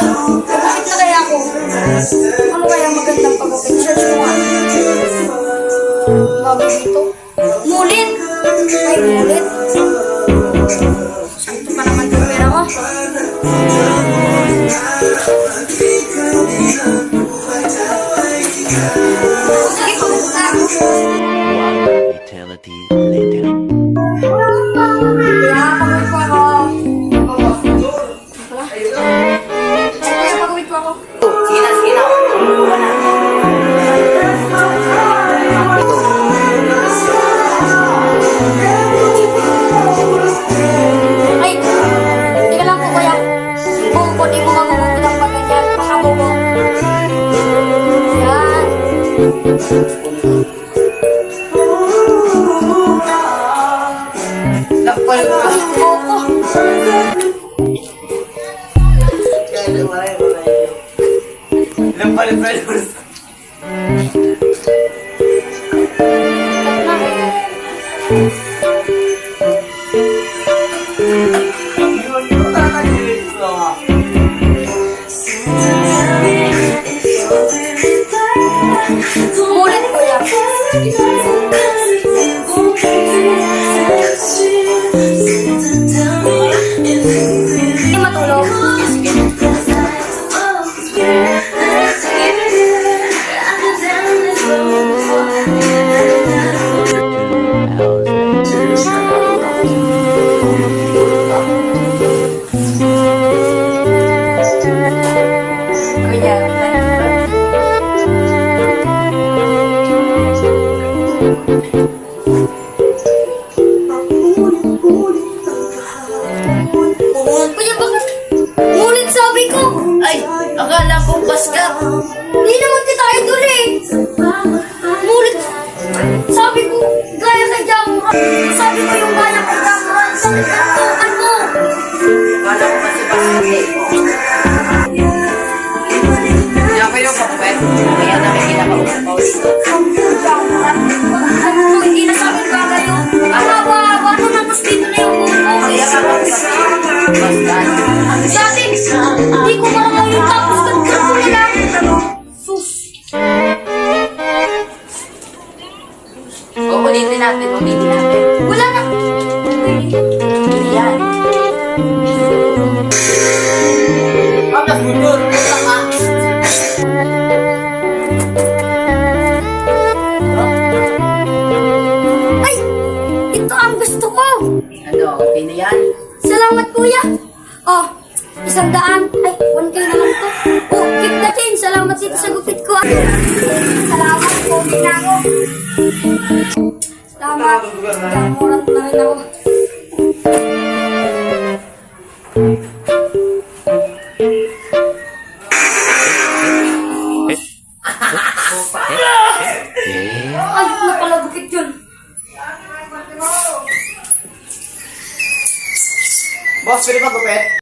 Bakit na kaya ako? Ano kaya magandang pagkakit? Search mo nga. Bago dito. Mulit! Ay, mulit. Sakto pa naman yung pera ko. Sige, pagkakita ako. One eternity later. Kaya pagkakit ko ako. Kaya pagkakit ko ako. Sige na, sige na. Kuha na. Ay, teka lang po kuya. Kung di mo magugulat ang pagkakit, pakabo ko. Yan. Lakpal ko. Ay, boko. Lakpal ko. Mulit kuya. Hindi matulog. Kuya. Kuya, bakit? Mulit sabi ko. Ay, akala ko paska. Hindi naman kita idol eh. Mulit. Sabi ko, gaya kay Jamuran. Sabi ko yung gaya kay Jamuran. Bakit natutukan mo? Akala ko kasi paska. Hindi ako yung kapwet. Kaya nakikita ko ang pause. Jamuran. Bakit mo hindi na sabi bagay yun? Awa-awa. Ano natos dito na yung buko? Kaya ka pa paska. Dati, hindi ko marunong yung tapos ganda ko na lang. Sus. Ulitin natin, ulitin natin. Wala na. Yan. Pablas mo doon. Tama. Ay, ito ang gusto ko. Ano, okay na yan? Salamat kuya. Oh, 100. Ay, 1K naman to. Oh, keep the change. Salamat dito sa gupit ko. Salamat po, na ako. Salamat. Jamuran na rin ako. Ay, napalagupit yun. Boss, pwede ba gupit?